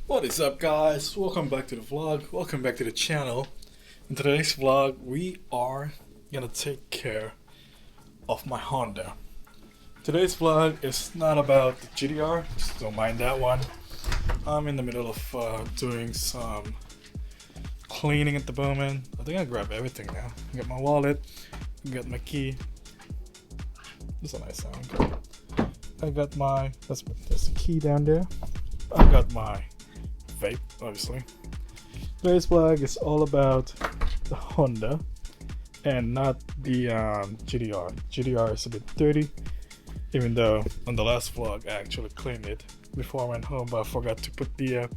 What is up, guys? Welcome back to the vlog. Welcome back to the channel. In today's vlog, we are gonna take care of my Honda. Today's vlog is not about the GTR, just don't mind that one. I'm in the middle of doing some cleaning at the moment. I think I grabbed everything now. I got my wallet, I got my key. This is a nice sound. I got my, that's the key down there. I got my vape, obviously. Today's vlog is all about the Honda and not the GTR. GTR is a bit dirty, even though on the last vlog I actually cleaned it before I went home, but I forgot to put the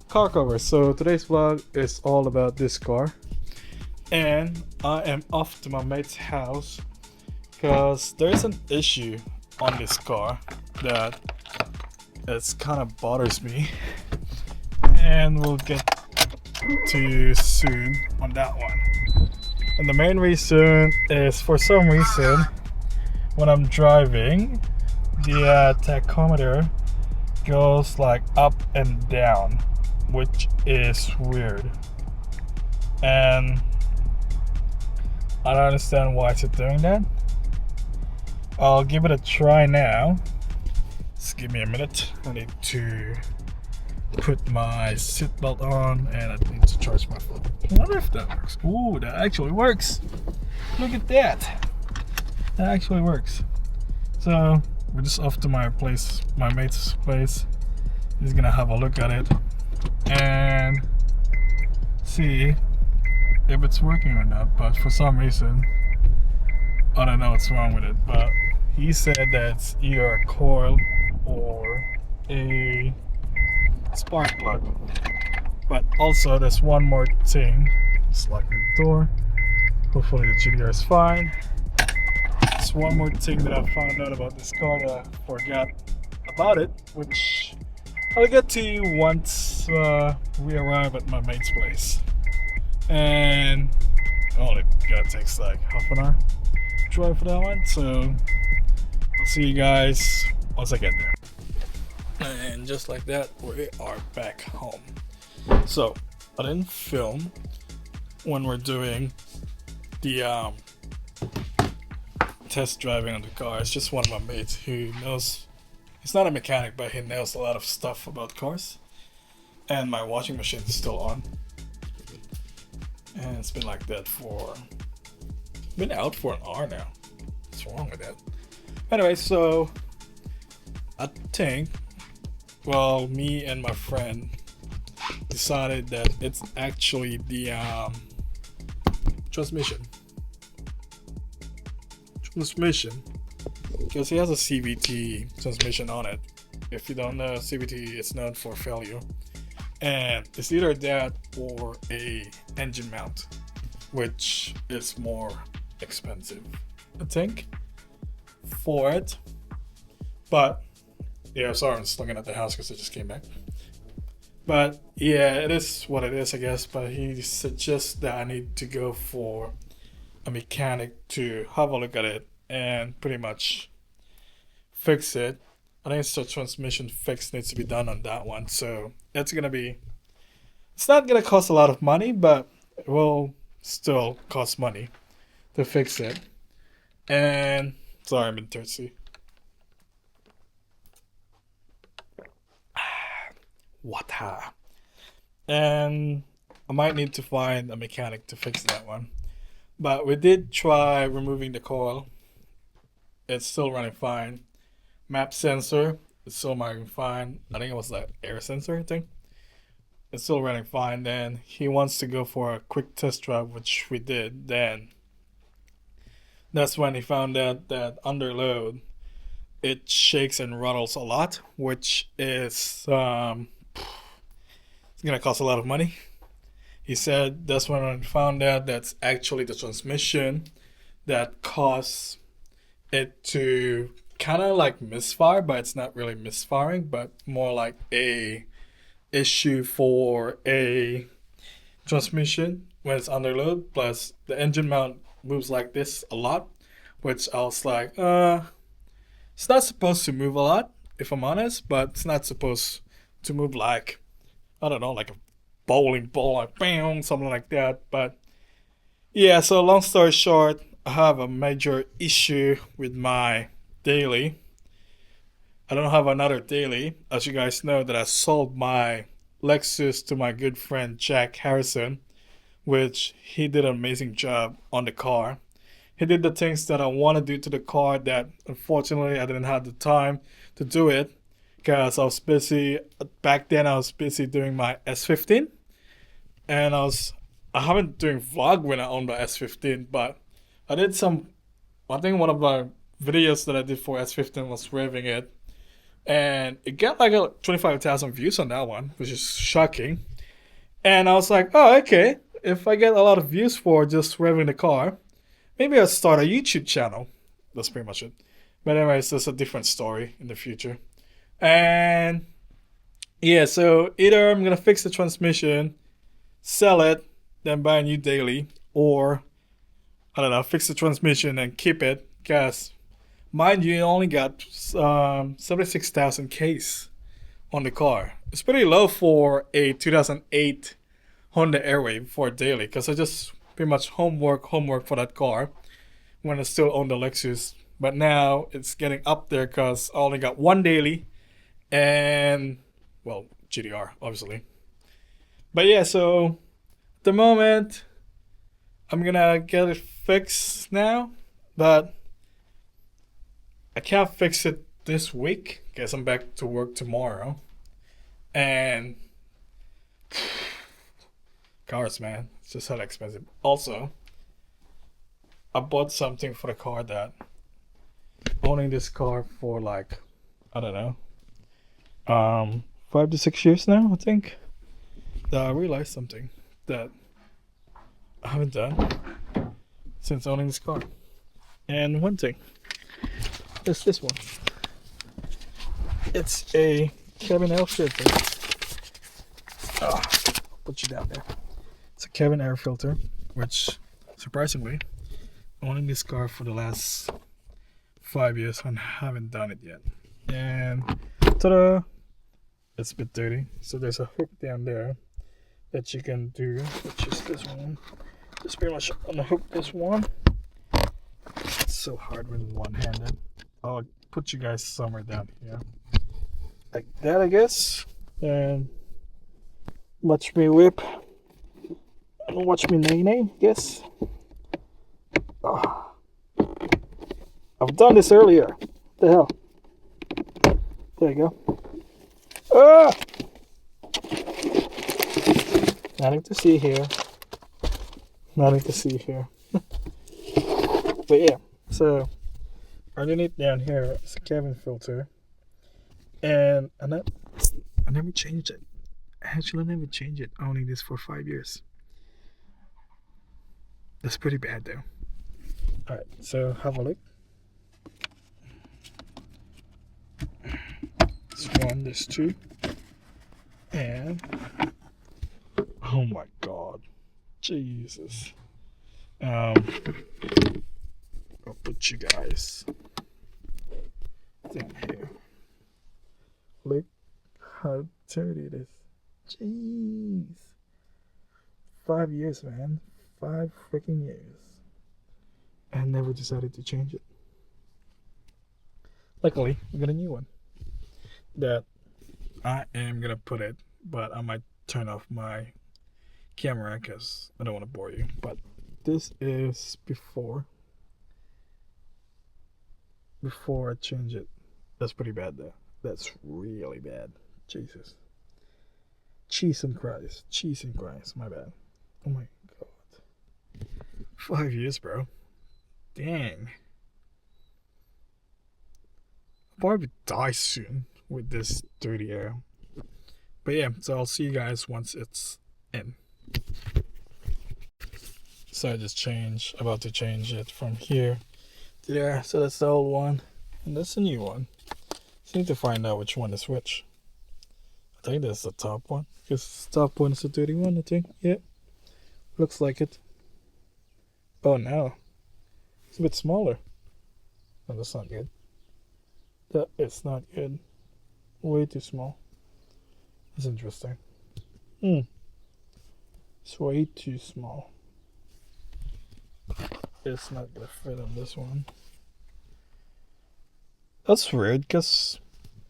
car cover. So today's vlog is all about this car, and I am off to my mate's house because there's an issue on this car that it's kind of bothers me, and we'll get to you soon on that one. And the main reason is, for some reason, when I'm driving, the tachometer goes like up and down, which is weird, and I don't understand why it's doing that. I'll give it a try now. Just give me a minute. I need to put my seatbelt on and I need to charge my phone. I wonder if that works. Ooh, that actually works. Look at that. That actually works. So we're just off to my place, my mate's place. He's gonna have a look at it and see if it's working or not. But for some reason, I don't know what's wrong with it. But he said that it's either a coil or a spark plug. But also there's one more thing. Just like the door. Hopefully the GTR is fine. There's one more thing that I found out about this car that I forgot about it, which I'll get to you once we arrive at my mate's place. And it gotta take like half an hour drive for that one, so I'll see you guys once I get there. And just like that, we are back home. So I didn't film when we're doing the test driving on the car. It's just one of my mates who knows, he's not a mechanic, but he knows a lot of stuff about cars. And my washing machine is still on, and it's been like that been out for an hour now. What's wrong with that? Anyway, so I think, well, me and my friend decided that it's actually the transmission, because he has a CVT transmission on it. If you don't know, CVT is known for failure, and it's either that or a engine mount, which is more expensive, I think, for it. But yeah, sorry, I'm just looking at the house because I just came back. But yeah, it is what it is, I guess. But he suggests that I need to go for a mechanic to have a look at it and pretty much fix it. I think it's the transmission fix needs to be done on that one. So it's not gonna cost a lot of money, but it will still cost money to fix it. And sorry, I'm been thirsty. Water. And I might need to find a mechanic to fix that one. But we did try removing the coil. It's still running fine. Map sensor is still running fine. I think it was the air sensor thing. It's still running fine. Then he wants to go for a quick test drive, which we did. Then that's when he found out that under load it shakes and rattles a lot, which is it's gonna cost a lot of money. He said that's when I found out that's actually the transmission that caused it to kind of like misfire, but it's not really misfiring, but more like a issue for a transmission when it's under load. Plus the engine mount moves like this a lot, which I was like, it's not supposed to move a lot, if I'm honest, but it's not supposed to move like I don't know, like a bowling ball, like bam, something like that. But yeah, so long story short, I have a major issue with my daily. I don't have another daily. As you guys know, that I sold my Lexus to my good friend Jack Harrison, which he did an amazing job on the car. He did the things that I want to do to the car that unfortunately I didn't have the time to do it because I was busy back then. I was busy doing my S15, and I haven't doing vlog when I owned my S15, but I did some. I think one of my videos that I did for S15 was revving it, and it got like 25,000 views on that one, which is shocking. And I was like, oh, okay. If I get a lot of views for just revving the car, maybe I'll start a YouTube channel. That's pretty much it. But anyways, that's a different story in the future. And yeah, so either I'm gonna fix the transmission, sell it, then buy a new daily, or I don't know, fix the transmission and keep it. Because mind you, only got 76,000 Ks on the car. It's pretty low for a 2008 Honda Airwave for a daily. Because I just pretty much homework for that car when I still own the Lexus. But now it's getting up there because I only got one daily and, well, GDR, obviously. But yeah, so at the moment, I'm gonna get it fixed now, but I can't fix it this week because I'm back to work tomorrow. And cars, man, it's just hella expensive. Also, I bought something for the car that owning this car for like, I don't know, 5 to 6 years now, I think. That I realized something that I haven't done since owning this car. And one thing is this one. It's a cabin air filter. I'll put you down there. It's a cabin air filter, which surprisingly, owning this car for the last 5 years and haven't done it yet. And ta-da! It's a bit dirty. So there's a hook down there that you can do, which is this one. Just pretty much unhook this one. It's so hard when one-handed. I'll put you guys somewhere down here. Like that, I guess. And watch me whip. And watch me nay-nay, yes. Oh. I've done this earlier. What the hell? There you go. Ah! Nothing to see here. Nothing to see here. But yeah, so underneath down here is a cabin filter. And I never changed it. Actually, I never changed it. Owning this for 5 years. That's pretty bad though. Alright, so have a look. There's one, there's two. And oh my god. Jesus. I'll put you guys down here. Look how dirty it is. Jeez. 5 years, man. 5 freaking years. And never decided to change it. Luckily, we got a new one that I am gonna put it, but I might turn off my camera because I don't want to bore you. But this is before I change it. That's pretty bad though. That's really bad. Jesus. Cheese and Christ. My bad. Oh my god. 5 years, bro. Dang. I'll probably die soon with this dirty air. But yeah, so I'll see you guys once it's in. So I just about to change it from here to there. So that's the old one, and that's the new one. So I need to find out which one is which. I think that's the top one, because the top one is the dirty one, I think. Yep. Looks like it. Oh no. It's a bit smaller. No, that's not good. That is not good. Way too small. That's interesting. It's way too small. It's not gonna fit on this one. That's weird, because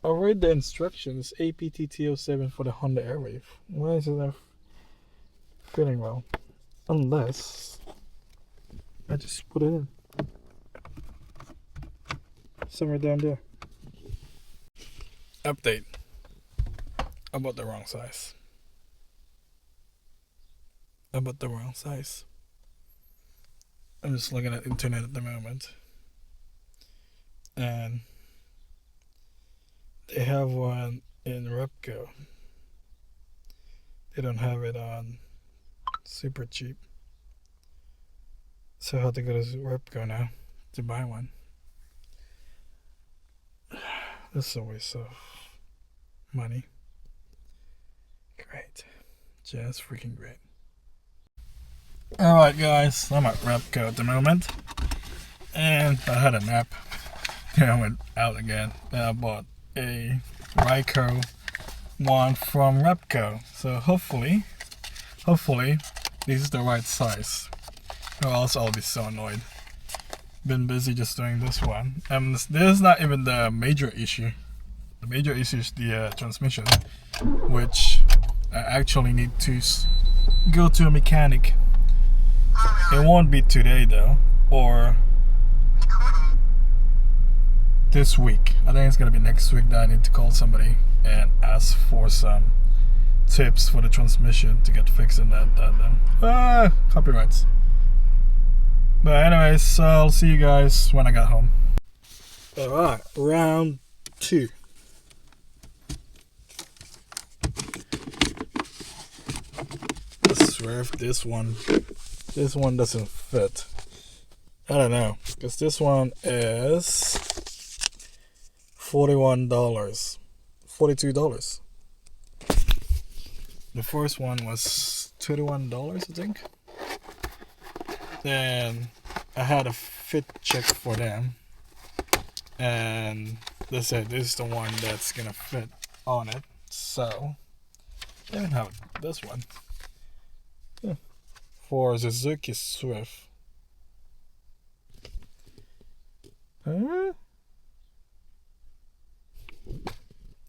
I read the instructions APTT07 for the Honda Airwave. Why is it not fitting well? Unless I just put it in somewhere down there. Update. I bought the wrong size. I'm just looking at internet at the moment, and they have one in Repco. They don't have it on Super Cheap, so I have to go to Repco now to buy one. This is a waste of money. Great, just freaking great. Alright guys, I'm at Repco at the moment, and I had a nap. Then I went out again, and I bought a Ryko one from Repco. So hopefully this is the right size, or else I'll be so annoyed. Been busy just doing this one, and this is not even the major issue. The major issue is the transmission, which I actually need to go to a mechanic. It won't be today though, or this week. I think it's gonna be next week that I need to call somebody and ask for some tips for the transmission to get fixed and that. Copyrights. But anyways, so I'll see you guys when I get home. Alright, round 2. I swear if this one doesn't fit. I don't know, because this one is $41, $42. The first one was $21, I think. Then I had a fit check for them, and they said this is the one that's gonna fit on it. So I even have this one. Yeah. For Suzuki Swift.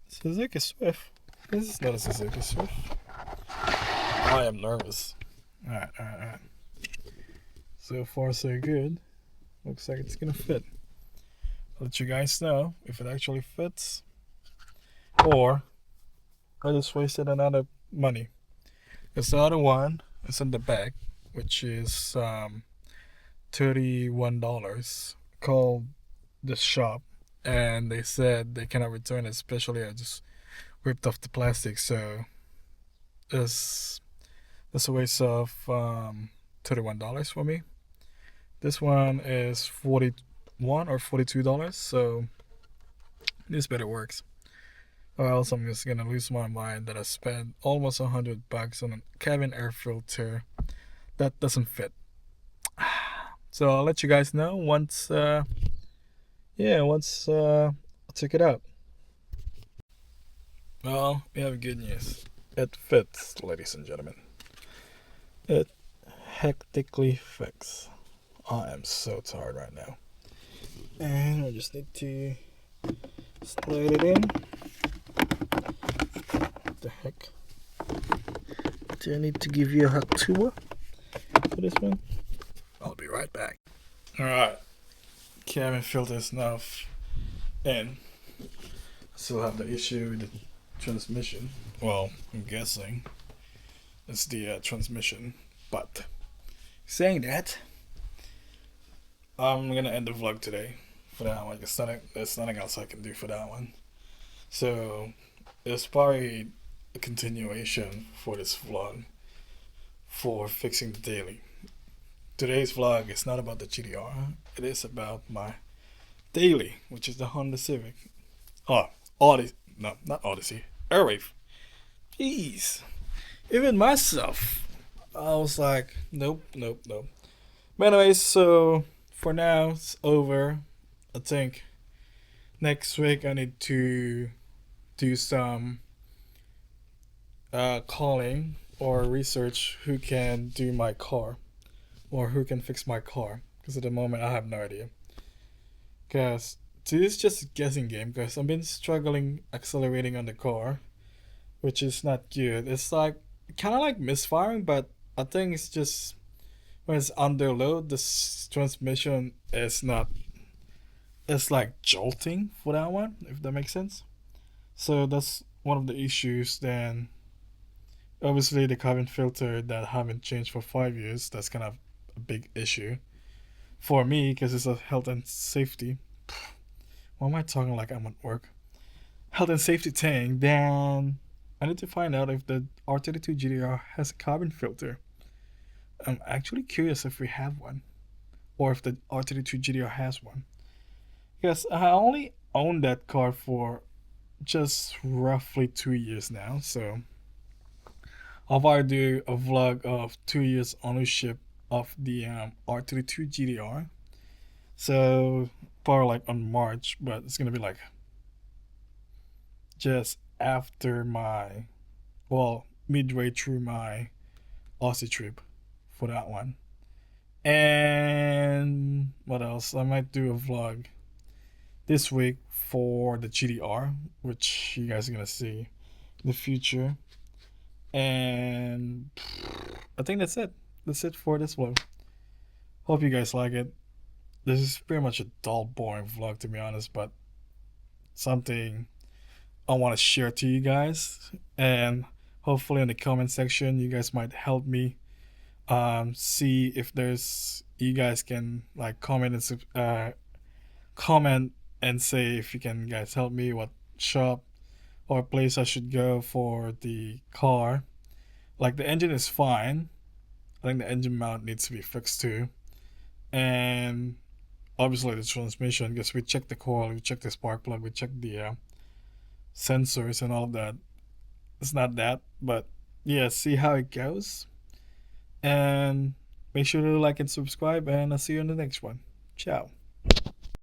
Suzuki Swift. This is not a Suzuki Swift. I am nervous. Alright. So far so good. Looks like it's gonna fit. I'll let you guys know if it actually fits, or I just wasted another money. Because the other one is in the back, which is $31. Called the shop, and they said they cannot return it, especially I just ripped off the plastic. So that's a waste of $31 for me. This one is $41 or $42, so this better works, or else I'm just gonna lose my mind that I spent almost $100 on a cabin air filter that doesn't fit. So I'll let you guys know once I check it out. Well, we have good news. It fits, ladies and gentlemen. It hectically fits. I am so tired right now. And I just need to slide it in. What the heck? Do I need to give you a hot tour for this one? I'll be right back. Alright. Cabin filter's now in. Still have the issue with the transmission. Well, I'm guessing it's the transmission. But saying that, I'm gonna end the vlog today for that one. There's nothing else I can do for that one. So it's probably a continuation for this vlog for fixing the daily. Today's vlog is not about the GTR. It is about my daily, which is the Honda Civic. Odyssey. No, not Odyssey. Airwave. Jeez. Even myself, I was like, nope. But anyways, so for now, it's over. I think next week I need to do some calling or research who can do my car or who can fix my car, because at the moment I have no idea. Because this is just a guessing game, because I've been struggling accelerating on the car, which is not good. It's like kind of like misfiring, but I think it's just when it's under load, the transmission is not. It's like jolting for that one, if that makes sense. So that's one of the issues. Then obviously the carbon filter that haven't changed for 5 years. That's kind of a big issue for me because it's a health and safety. Why am I talking like I'm at work? Health and safety thing. Then I need to find out if the R32 GDR has a carbon filter. I'm actually curious if we have one, or if the R32 GDR has one. Because I only owned that car for just roughly 2 years now. So I'll probably do a vlog of 2 years ownership of the R32 GDR. So probably like on March, but it's gonna be like just after my, well, midway through my Aussie trip for that one. And what else? I might do a vlog this week for the GDR, which you guys are gonna see in the future. And I think that's it. That's it for this vlog. Hope you guys like it. This is pretty much a dull, boring vlog to be honest, but something I want to share to you guys. And hopefully in the comment section, you guys might help me see if there's, you guys can like comment and say if you can guys help me what shop or place I should go for the car. Like the engine is fine. I think the engine mount needs to be fixed too. And obviously the transmission, because we checked the coil, we checked the spark plug, we checked the sensors and all of that. It's not that, but yeah, see how it goes. And make sure to like and subscribe, and I'll see you in the next one. Ciao.